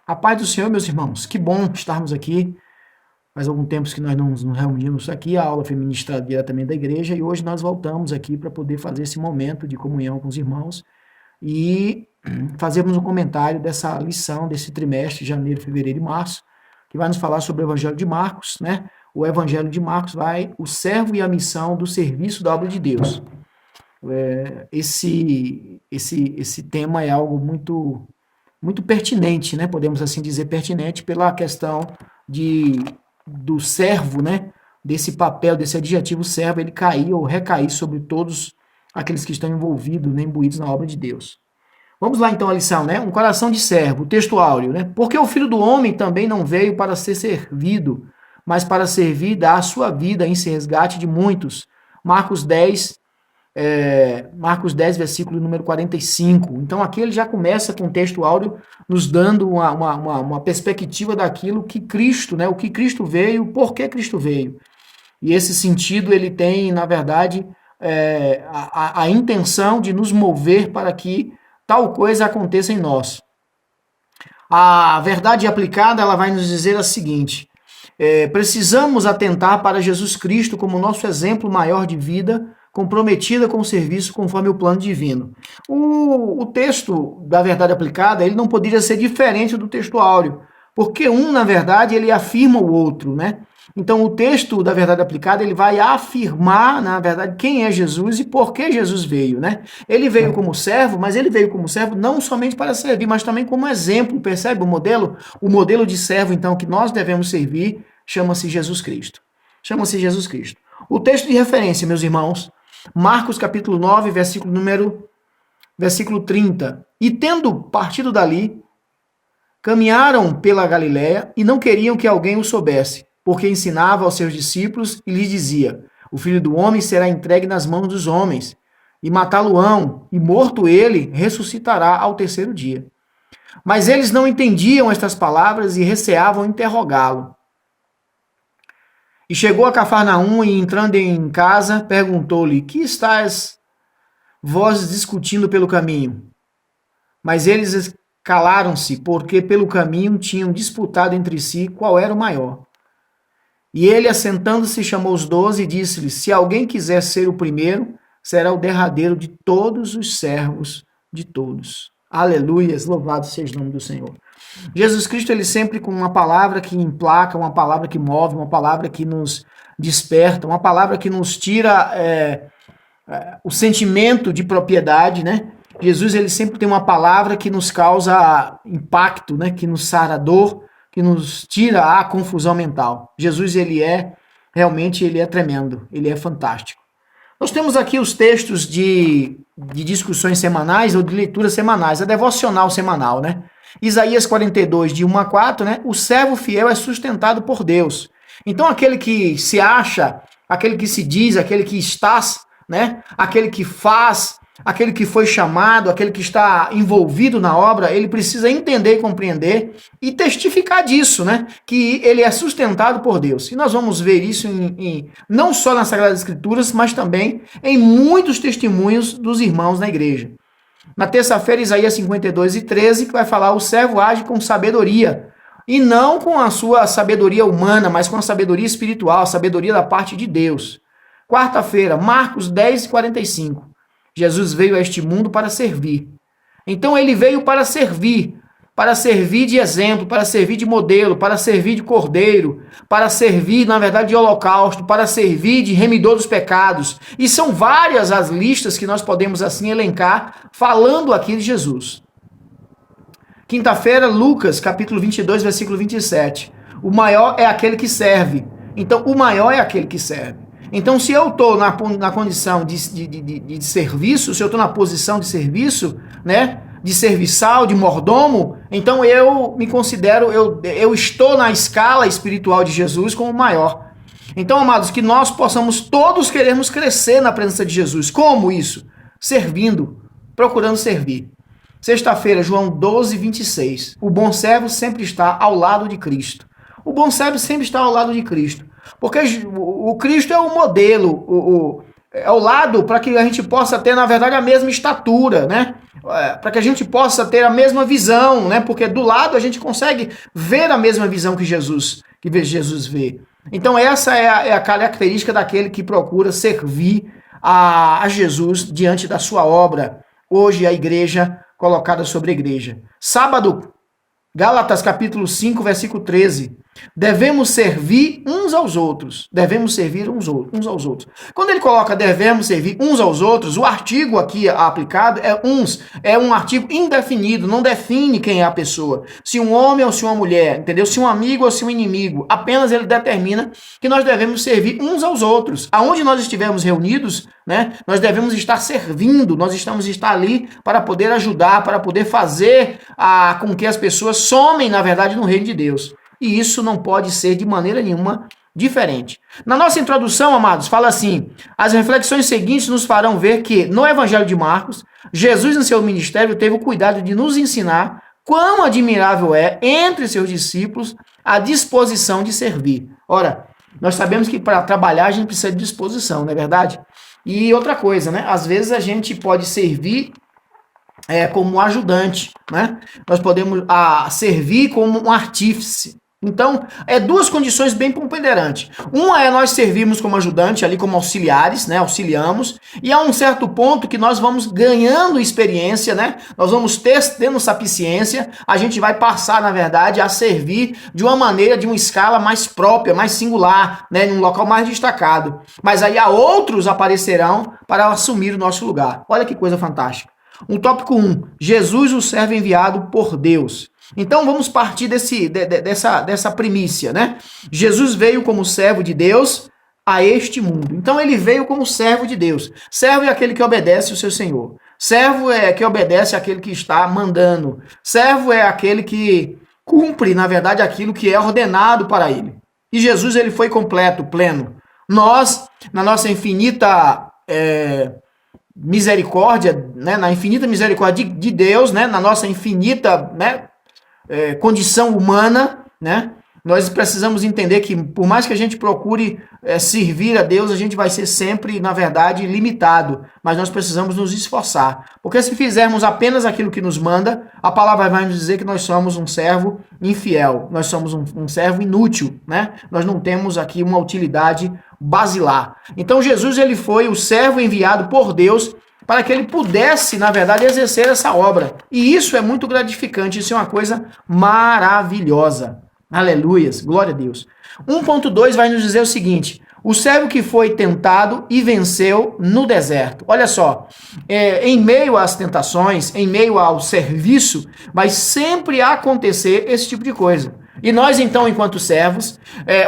A paz do Senhor, meus irmãos. Que bom estarmos aqui. Faz algum tempo que nós não nos reunimos aqui. A aula foi ministrada diretamente da igreja e hoje nós voltamos aqui para poder fazer esse momento de comunhão com os irmãos e fazermos um comentário dessa lição, desse trimestre, janeiro, fevereiro e março, que vai nos falar sobre o Evangelho de Marcos, né? O Evangelho de Marcos o servo e a missão do serviço da obra de Deus. Esse tema é algo muito pertinente, né? Podemos assim dizer pertinente pela questão do servo, né? Desse papel, desse adjetivo servo, ele cair ou recair sobre todos aqueles que estão envolvidos, né, imbuídos na obra de Deus. Vamos lá então a lição, né? Um coração de servo, texto áureo, né? Porque o Filho do Homem também não veio para ser servido, mas para servir e dar a sua vida em resgate de muitos. Marcos 10, versículo número 45. Então aqui ele já começa com o texto áureo nos dando uma perspectiva daquilo que Cristo, né, o que Cristo veio, por que Cristo veio. E esse sentido ele tem, na verdade, a intenção de nos mover para que tal coisa aconteça em nós. A verdade aplicada, ela vai nos dizer a seguinte: precisamos atentar para Jesus Cristo como nosso exemplo maior de vida, comprometida com o serviço conforme o plano divino. O texto da verdade aplicada, ele não poderia ser diferente do texto áureo, porque na verdade, ele afirma o outro, né? Então, o texto da verdade aplicada, ele vai afirmar, na verdade, quem é Jesus e por que Jesus veio, né? Ele veio como servo, mas ele veio como servo não somente para servir, mas também como exemplo, percebe o modelo? O modelo de servo, então, que nós devemos servir, chama-se Jesus Cristo. Chama-se Jesus Cristo. O texto de referência, meus irmãos, Marcos capítulo 9, versículo 30. E tendo partido dali, caminharam pela Galiléia e não queriam que alguém o soubesse, porque ensinava aos seus discípulos e lhes dizia: o Filho do Homem será entregue nas mãos dos homens, e matá-lo-ão, e morto ele, ressuscitará ao terceiro dia. Mas eles não entendiam estas palavras e receavam interrogá-lo. E chegou a Cafarnaum e, entrando em casa, perguntou-lhe: que estáis vós discutindo pelo caminho? Mas eles calaram-se, porque pelo caminho tinham disputado entre si qual era o maior. E ele, assentando-se, chamou os 12 e disse-lhes: se alguém quiser ser o primeiro, será o derradeiro de todos os servos de todos. Aleluias, louvado seja o nome do Senhor. Jesus Cristo, ele sempre com uma palavra que emplaca, uma palavra que move, uma palavra que nos desperta, uma palavra que nos tira o sentimento de propriedade, né? Jesus, ele sempre tem uma palavra que nos causa impacto, né? Que nos sara a dor, que nos tira a confusão mental. Jesus, ele é tremendo, ele é fantástico. Nós temos aqui os textos de discussões semanais ou de leituras semanais, a devocional semanal, né? Isaías 42, de 1 a 4, né? O servo fiel é sustentado por Deus. Então, aquele que se acha, aquele que se diz, aquele que está, né? Aquele que faz, aquele que foi chamado, aquele que está envolvido na obra, ele precisa entender e compreender e testificar disso, né? Que ele é sustentado por Deus. E nós vamos ver isso não só nas Sagradas Escrituras, mas também em muitos testemunhos dos irmãos na igreja. Na terça-feira, Isaías 52 e 13, que vai falar: o servo age com sabedoria, e não com a sua sabedoria humana, mas com a sabedoria espiritual, a sabedoria da parte de Deus. Quarta-feira, Marcos 10 e 45. Jesus veio a este mundo para servir. Então ele veio para servir de exemplo, para servir de modelo, para servir de cordeiro, para servir, na verdade, de holocausto, para servir de remidor dos pecados. E são várias as listas que nós podemos assim elencar, falando aqui de Jesus. Quinta-feira, Lucas, capítulo 22, versículo 27. O maior é aquele que serve. Então, o maior é aquele que serve. Então, se eu estou na condição de serviço, se eu estou na posição de serviço, né, de serviçal, de mordomo, então eu me considero, eu estou na escala espiritual de Jesus como o maior. Então, amados, que nós possamos todos queremos crescer na presença de Jesus. Como isso? Servindo, procurando servir. Sexta-feira, João 12, 26. O bom servo sempre está ao lado de Cristo. O bom servo sempre está ao lado de Cristo. Porque o Cristo é o modelo, ao lado para que a gente possa ter, na verdade, a mesma estatura, né? Para que a gente possa ter a mesma visão, né? Porque do lado a gente consegue ver a mesma visão que Jesus vê. Então essa é a característica daquele que procura servir a Jesus diante da sua obra. Hoje a igreja colocada sobre a igreja. Sábado, Gálatas capítulo 5, versículo 13. Devemos servir uns aos outros. Devemos servir uns aos outros. Quando ele coloca devemos servir uns aos outros, o artigo aqui aplicado é uns. É um artigo indefinido, não define quem é a pessoa. Se um homem ou se uma mulher, entendeu? Se um amigo ou se um inimigo. Apenas ele determina que nós devemos servir uns aos outros. Aonde nós estivermos reunidos, né? Nós devemos estar servindo, nós estamos estar ali para poder ajudar, para poder fazer com que as pessoas somem, na verdade, no reino de Deus. E isso não pode ser de maneira nenhuma diferente. Na nossa introdução, amados, fala assim: as reflexões seguintes nos farão ver que, no Evangelho de Marcos, Jesus, em seu ministério, teve o cuidado de nos ensinar quão admirável é, entre seus discípulos, a disposição de servir. Ora, nós sabemos que para trabalhar a gente precisa de disposição, não é verdade? E outra coisa, né? Às vezes a gente pode servir como um ajudante, né? Nós podemos servir como um artífice. Então, duas condições bem ponderantes. Uma é nós servirmos como ajudante, ali como auxiliares, né? Auxiliamos. E a um certo ponto que nós vamos ganhando experiência, né? Nós vamos tendo sapiência, a gente vai passar, na verdade, a servir de uma maneira, de uma escala mais própria, mais singular, né? Num local mais destacado. Mas aí outros aparecerão para assumir o nosso lugar. Olha que coisa fantástica. Um tópico 1. Jesus, o servo enviado por Deus. Então vamos partir dessa primícia, né? Jesus veio como servo de Deus a este mundo. Então ele veio como servo de Deus. Servo é aquele que obedece o seu Senhor. Servo é que obedece aquele que está mandando. Servo é aquele que cumpre, na verdade, aquilo que é ordenado para ele. E Jesus, ele foi completo, pleno. Nós, na nossa infinita misericórdia, né? Na infinita misericórdia de Deus, né? Na nossa infinita, né? Condição humana, né? Nós precisamos entender que por mais que a gente procure servir a Deus, a gente vai ser sempre, na verdade, limitado. Mas nós precisamos nos esforçar. Porque se fizermos apenas aquilo que nos manda, a palavra vai nos dizer que nós somos um servo infiel. Nós somos um servo inútil, né? Nós não temos aqui uma utilidade basilar. Então Jesus, ele foi o servo enviado por Deus para que ele pudesse, na verdade, exercer essa obra. E isso é muito gratificante, isso é uma coisa maravilhosa. Aleluias, glória a Deus. 1.2 vai nos dizer o seguinte: o servo que foi tentado e venceu no deserto. Olha só, em meio às tentações, em meio ao serviço, vai sempre acontecer esse tipo de coisa. E nós, então, enquanto servos,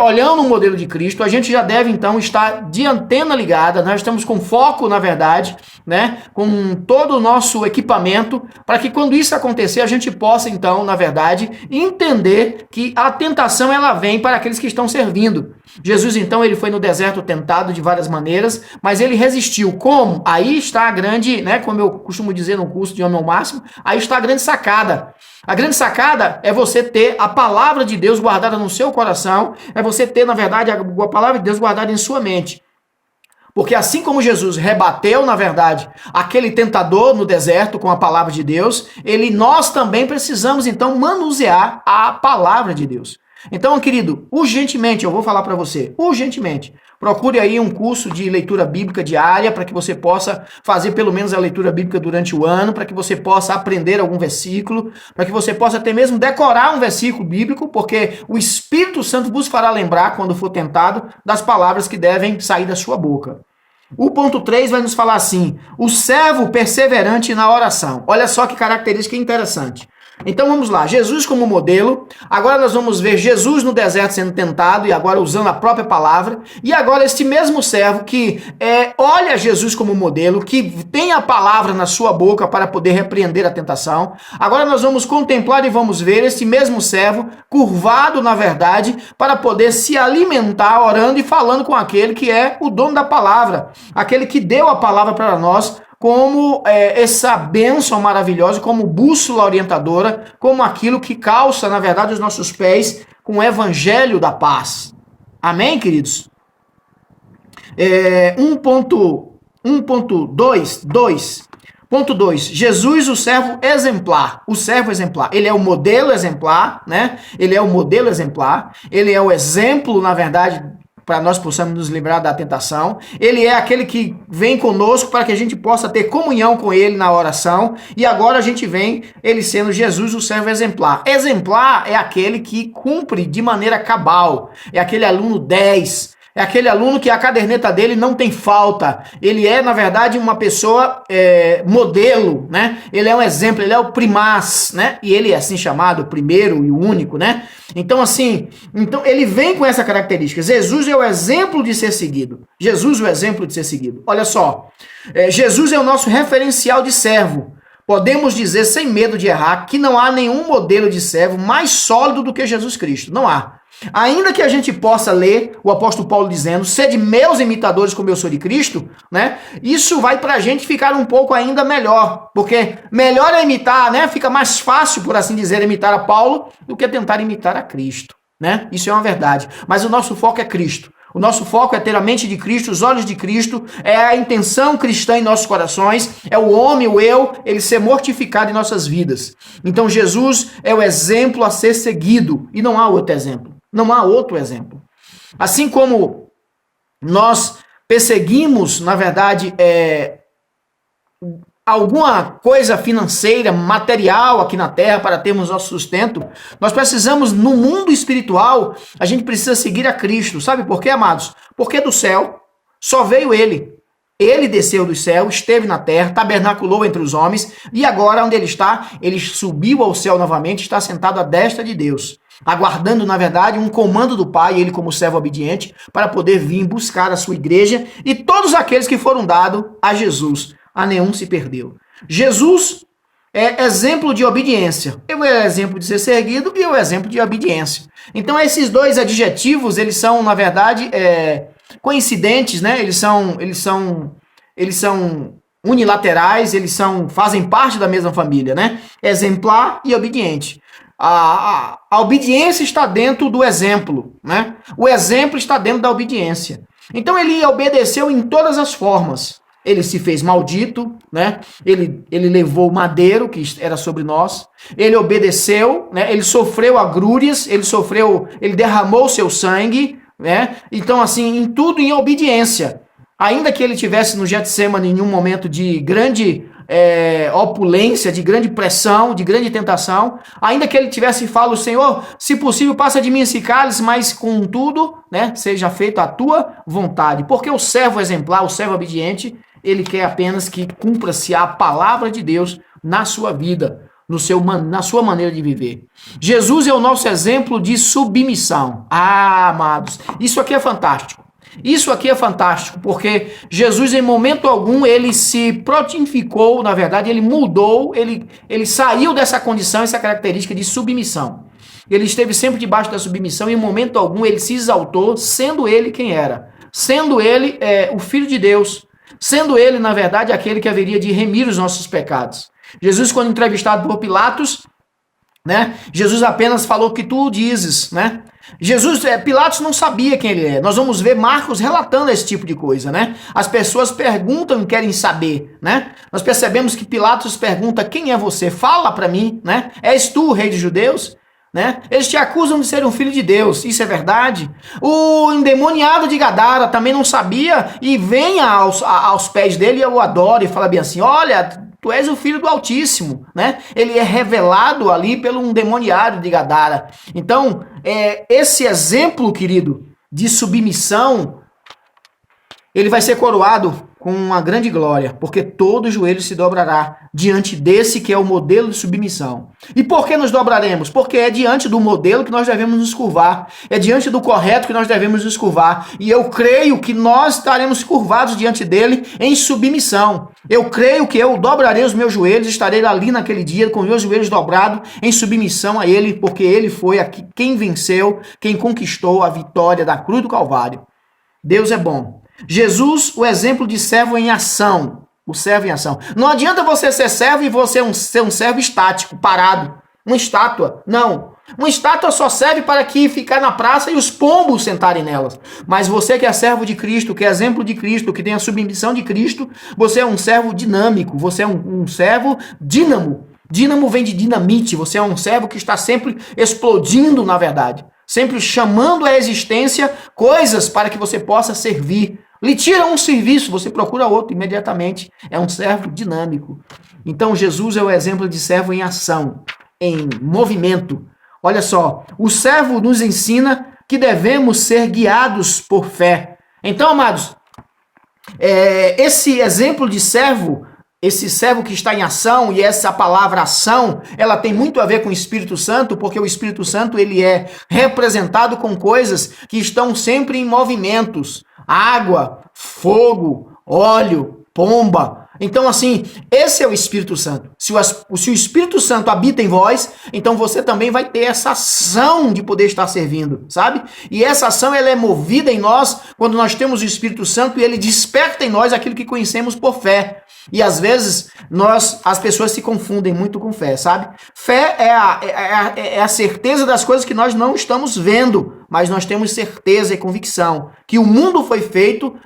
olhando o modelo de Cristo, a gente já deve, então, estar de antena ligada, nós estamos com foco, na verdade, né, com todo o nosso equipamento, para que quando isso acontecer, a gente possa, então, na verdade, entender que a tentação, ela vem para aqueles que estão servindo. Jesus, então, ele foi no deserto tentado de várias maneiras, mas ele resistiu. Como? Aí está a grande, né, como eu costumo dizer no curso de Homem ao Máximo, aí está a grande sacada. A grande sacada é você ter a palavra de Deus guardada no seu coração, é você ter, na verdade, a palavra de Deus guardada em sua mente. Porque assim como Jesus rebateu, na verdade, aquele tentador no deserto com a palavra de Deus, nós também precisamos, então, manusear a palavra de Deus. Então, querido, urgentemente, eu vou falar para você, urgentemente, procure aí um curso de leitura bíblica diária para que você possa fazer pelo menos a leitura bíblica durante o ano, para que você possa aprender algum versículo, para que você possa até mesmo decorar um versículo bíblico, porque o Espírito Santo vos fará lembrar, quando for tentado, das palavras que devem sair da sua boca. O ponto 3 vai nos falar assim: o servo perseverante na oração. Olha só que característica interessante. Então vamos lá, Jesus como modelo, agora nós vamos ver Jesus no deserto sendo tentado e agora usando a própria palavra, e agora este mesmo servo que olha Jesus como modelo, que tem a palavra na sua boca para poder repreender a tentação, agora nós vamos contemplar e vamos ver este mesmo servo curvado na verdade para poder se alimentar orando e falando com aquele que é o dono da palavra, aquele que deu a palavra para nós, como essa bênção maravilhosa, como bússola orientadora, como aquilo que calça, na verdade, os nossos pés com o evangelho da paz. Amém, queridos? 1.4 1.2. Jesus, o servo exemplar. O servo exemplar. Ele é o modelo exemplar, né? Ele é o modelo exemplar. Ele é o exemplo, na verdade, para nós possamos nos livrar da tentação. Ele é aquele que vem conosco para que a gente possa ter comunhão com ele na oração. E agora a gente vem, ele sendo Jesus, o servo exemplar. Exemplar é aquele que cumpre de maneira cabal. É aquele aluno 10. É aquele aluno que a caderneta dele não tem falta. Ele é, na verdade, uma pessoa modelo, né? Ele é um exemplo, ele é o primaz, né? E ele é assim chamado, o primeiro e o único, né? Então, assim, ele vem com essa característica. Jesus é o exemplo de ser seguido. Jesus é o exemplo de ser seguido. Olha só, Jesus é o nosso referencial de servo. Podemos dizer, sem medo de errar, que não há nenhum modelo de servo mais sólido do que Jesus Cristo. Não há. Ainda que a gente possa ler o apóstolo Paulo dizendo, sede meus imitadores como eu sou de Cristo, né? Isso vai pra gente ficar um pouco ainda melhor, porque melhor é imitar, né? Fica mais fácil, por assim dizer, imitar a Paulo do que tentar imitar a Cristo, né? Isso é uma verdade. Mas o nosso foco é Cristo. O nosso foco é ter a mente de Cristo, os olhos de Cristo, é a intenção cristã em nossos corações, é o homem, o eu, ele ser mortificado em nossas vidas. Então Jesus é o exemplo a ser seguido e não há outro exemplo. Não há outro exemplo. Assim como nós perseguimos, na verdade, alguma coisa financeira, material aqui na terra para termos nosso sustento, nós precisamos, no mundo espiritual, a gente precisa seguir a Cristo. Sabe por quê, amados? Porque do céu só veio Ele. Ele desceu do céu, esteve na terra, tabernaculou entre os homens, e agora onde ele está? Ele subiu ao céu novamente, está sentado à destra de Deus, aguardando, na verdade, um comando do Pai, ele como servo obediente, para poder vir buscar a sua igreja e todos aqueles que foram dados a Jesus. A nenhum se perdeu. Jesus é exemplo de obediência. Ele é exemplo de ser seguido e é o exemplo de obediência. Então esses dois adjetivos, eles são, na verdade, coincidentes, né? Eles são unilaterais, fazem parte da mesma família, né? Exemplar e obediente. A obediência está dentro do exemplo, né? O exemplo está dentro da obediência. Então ele obedeceu em todas as formas. Ele se fez maldito, né? Ele levou o madeiro que era sobre nós. Ele obedeceu, né? Ele sofreu agrúrias, ele derramou seu sangue, né? Então, assim, em tudo em obediência. Ainda que ele tivesse no Getsemane em um momento de grande opulência, de grande pressão, de grande tentação, ainda que ele tivesse falado, Senhor, se possível, passa de mim esse cálice, mas contudo, né, seja feita a tua vontade. Porque o servo exemplar, o servo obediente, ele quer apenas que cumpra-se a palavra de Deus na sua vida, na sua maneira de viver. Jesus é o nosso exemplo de submissão. Ah, amados, isso aqui é fantástico. Isso aqui é fantástico, porque Jesus em momento algum, ele se protificou, na verdade, ele mudou, ele saiu dessa condição, essa característica de submissão. Ele esteve sempre debaixo da submissão e em momento algum ele se exaltou, sendo ele quem era. Sendo ele o Filho de Deus. Sendo ele, na verdade, aquele que haveria de remir os nossos pecados. Jesus, quando entrevistado por Pilatos, né? Jesus apenas falou que tu dizes, né? Pilatos não sabia quem ele é. Nós vamos ver Marcos relatando esse tipo de coisa, né? As pessoas perguntam e querem saber, né? Nós percebemos que Pilatos pergunta, quem é você? Fala para mim, né? És tu o rei dos judeus? Né? Eles te acusam de ser um filho de Deus, isso é verdade? O endemoniado de Gadara também não sabia e vem aos pés dele e o adora e fala bem assim, olha, tu és o filho do Altíssimo, né? Ele é revelado ali pelo endemoniado de Gadara. Então, esse exemplo, querido, de submissão, ele vai ser coroado com uma grande glória, porque todo joelho se dobrará diante desse que é o modelo de submissão. E por que nos dobraremos? Porque é diante do modelo que nós devemos nos curvar, é diante do correto que nós devemos nos curvar, e eu creio que nós estaremos curvados diante dele em submissão. Eu creio que eu dobrarei os meus joelhos, estarei ali naquele dia com os meus joelhos dobrados em submissão a ele, porque ele foi quem venceu, quem conquistou a vitória da cruz do Calvário. Deus é bom. Jesus, o exemplo de servo em ação. O servo em ação. Não adianta você ser servo e você ser um servo estático, parado. Uma estátua. Não. Uma estátua só serve para que ficar na praça e os pombos sentarem nelas. Mas você que é servo de Cristo, que é exemplo de Cristo, que tem a submissão de Cristo, você é um servo dinâmico, você é um servo dínamo. Dínamo vem de dinamite, você é um servo que está sempre explodindo, na verdade. Sempre chamando à existência coisas para que você possa servir. Lhe tira um serviço, você procura outro imediatamente. É um servo dinâmico. Então Jesus é o exemplo de servo em ação, em movimento. Olha só, o servo nos ensina que devemos ser guiados por fé. Então, amados, esse exemplo de servo, esse servo que está em ação, e essa palavra ação, ela tem muito a ver com o Espírito Santo, porque o Espírito Santo ele é representado com coisas que estão sempre em movimentos. Água, fogo, óleo, pomba. Então, assim, esse é o Espírito Santo. Se o Espírito Santo habita em vós, então você também vai ter essa ação de poder estar servindo, sabe? E essa ação, ela é movida em nós quando nós temos o Espírito Santo e ele desperta em nós aquilo que conhecemos por fé. E às vezes, as pessoas se confundem muito com fé, sabe? Fé é a certeza das coisas que nós não estamos vendo, mas nós temos certeza e convicção que o mundo foi feito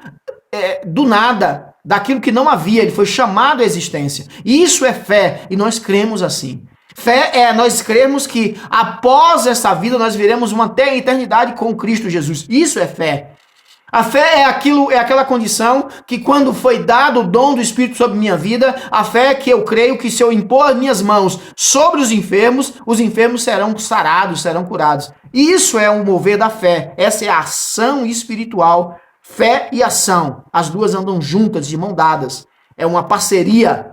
do nada, daquilo que não havia, ele foi chamado à existência. E isso é fé, e nós cremos assim. Fé é nós cremos que após essa vida nós viremos uma eternidade com Cristo Jesus. Isso é fé. A fé é aquela condição que quando foi dado o dom do Espírito sobre minha vida, a fé é que eu creio que se eu impor as minhas mãos sobre os enfermos serão sarados, serão curados. Isso é um mover da fé. Essa é a ação espiritual. Fé e ação, as duas andam juntas, de mão dadas. É uma parceria,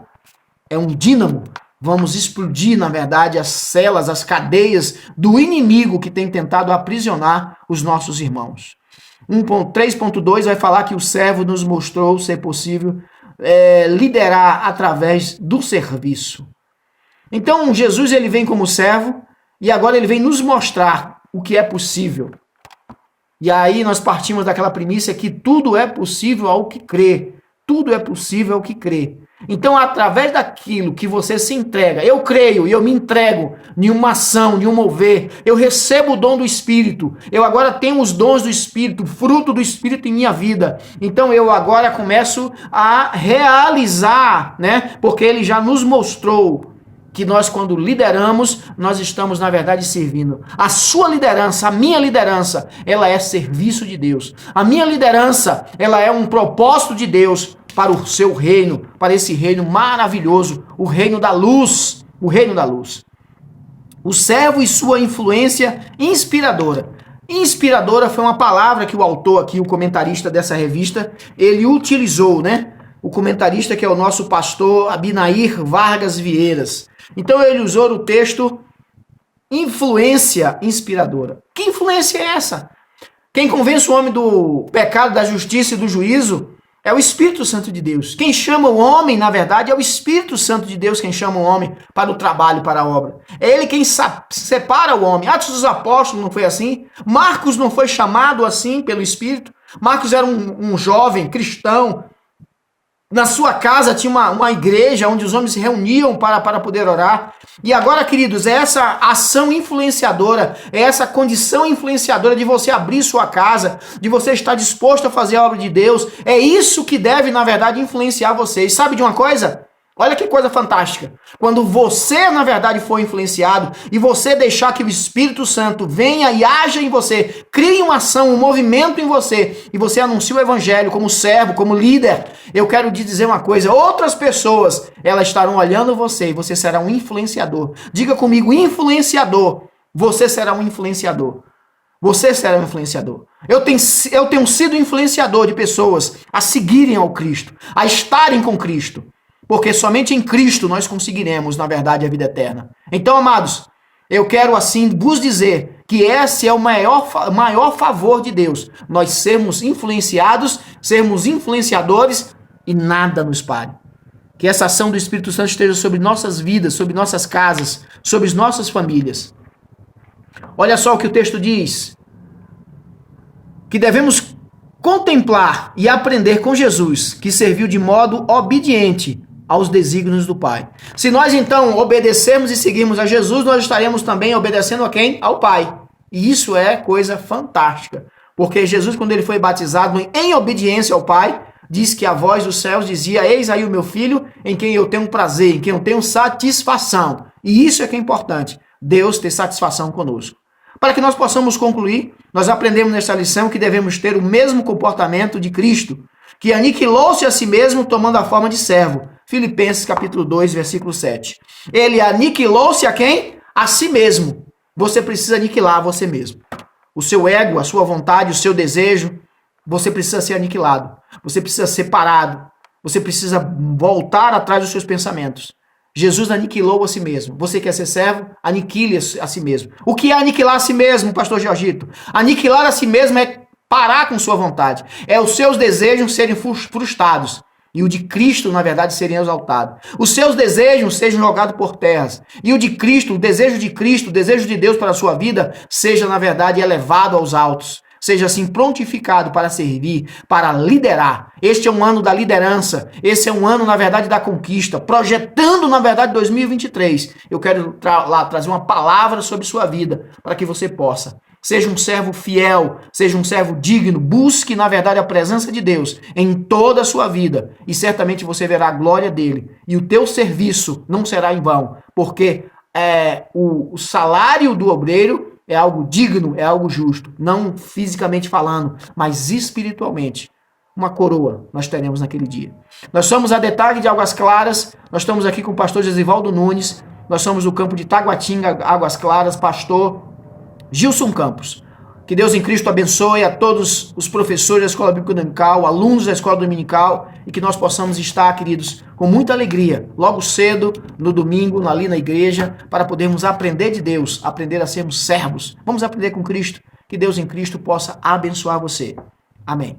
é um dínamo. Vamos explodir, na verdade, as celas, as cadeias do inimigo que tem tentado aprisionar os nossos irmãos. 3.2 vai falar que o servo nos mostrou ser possível liderar através do serviço. Então, Jesus ele vem como servo e agora ele vem nos mostrar o que é possível. E aí nós partimos daquela premissa que tudo é possível ao que crê. Tudo é possível ao que crê. Então, através daquilo que você se entrega, eu creio e eu me entrego em uma ação, em um mover, eu recebo o dom do Espírito, eu agora tenho os dons do Espírito, fruto do Espírito em minha vida. Então, eu agora começo a realizar, né? Porque ele já nos mostrou que nós, quando lideramos, nós estamos, na verdade, servindo. A sua liderança, a minha liderança, ela é serviço de Deus. A minha liderança, ela é um propósito de Deus para o seu reino, para esse reino maravilhoso, o reino da luz, o reino da luz. O servo e sua influência inspiradora. Inspiradora foi uma palavra que o autor aqui, o comentarista dessa revista, ele utilizou, né? O comentarista que é o nosso pastor Abinair Vargas Vieiras. Então ele usou o texto influência inspiradora. Que influência é essa? Quem convence o homem do pecado, da justiça e do juízo é o Espírito Santo de Deus. Quem chama o homem, na verdade, é o Espírito Santo de Deus quem chama o homem para o trabalho, para a obra. É ele quem separa o homem. Atos dos Apóstolos não foi assim? Marcos não foi chamado assim pelo Espírito? Marcos era um jovem cristão. Na sua casa tinha uma igreja onde os homens se reuniam para poder orar. E agora, queridos, é essa ação influenciadora, é essa condição influenciadora de você abrir sua casa, de você estar disposto a fazer a obra de Deus. É isso que deve, na verdade, influenciar vocês. Sabe de uma coisa? Olha que coisa fantástica. Quando você, na verdade, for influenciado e você deixar que o Espírito Santo venha e haja em você, crie uma ação, um movimento em você e você anuncia o Evangelho como servo, como líder, eu quero te dizer uma coisa, outras pessoas, elas estarão olhando você e você será um influenciador. Diga comigo, influenciador. Você será um influenciador. Você será um influenciador. Eu tenho sido influenciador de pessoas a seguirem ao Cristo, a estarem com Cristo. Porque somente em Cristo nós conseguiremos, na verdade, a vida eterna. Então, amados, eu quero assim vos dizer que esse é o maior favor de Deus. Nós sermos influenciados, sermos influenciadores e nada nos pare. Que essa ação do Espírito Santo esteja sobre nossas vidas, sobre nossas casas, sobre as nossas famílias. Olha só o que o texto diz. Que devemos contemplar e aprender com Jesus, que serviu de modo obediente aos desígnios do Pai. Se nós então obedecermos e seguirmos a Jesus, nós estaremos também obedecendo a quem? Ao Pai. E isso é coisa fantástica. Porque Jesus, quando ele foi batizado em obediência ao Pai, diz que a voz dos céus dizia: eis aí o meu filho, em quem eu tenho prazer, em quem eu tenho satisfação. E isso é que é importante, Deus ter satisfação conosco. Para que nós possamos concluir, nós aprendemos nesta lição que devemos ter o mesmo comportamento de Cristo, que aniquilou-se a si mesmo tomando a forma de servo. Filipenses capítulo 2, versículo 7. Ele aniquilou-se a quem? A si mesmo. Você precisa aniquilar você mesmo. O seu ego, a sua vontade, o seu desejo, você precisa ser aniquilado. Você precisa ser parado. Você precisa voltar atrás dos seus pensamentos. Jesus aniquilou a si mesmo. Você quer ser servo? Aniquile a si mesmo. O que é aniquilar a si mesmo, pastor Jorgito? Aniquilar a si mesmo é parar com sua vontade. É os seus desejos serem frustrados. E o de Cristo, na verdade, serem exaltados. Os seus desejos sejam jogados por terras. E o de Cristo, o desejo de Cristo, o desejo de Deus para a sua vida, seja, na verdade, elevado aos altos. Seja assim prontificado para servir, para liderar. Este é um ano da liderança. Esse é um ano, na verdade, da conquista. Projetando, na verdade, 2023. Eu quero trazer uma palavra sobre sua vida, para que você possa. Seja um servo fiel, seja um servo digno. Busque, na verdade, a presença de Deus em toda a sua vida. E certamente você verá a glória dele. E o teu serviço não será em vão. Porque o salário do obreiro é algo digno, é algo justo. Não fisicamente falando, mas espiritualmente. Uma coroa nós teremos naquele dia. Nós somos a Detalhe de Águas Claras. Nós estamos aqui com o pastor Gesivaldo Nunes. Nós somos do campo de Taguatinga, Águas Claras, pastor Gilson Campos. Que Deus em Cristo abençoe a todos os professores da Escola Bíblica Dominical, alunos da Escola Dominical, e que nós possamos estar, queridos, com muita alegria, logo cedo, no domingo, ali na igreja, para podermos aprender de Deus, aprender a sermos servos. Vamos aprender com Cristo, que Deus em Cristo possa abençoar você. Amém.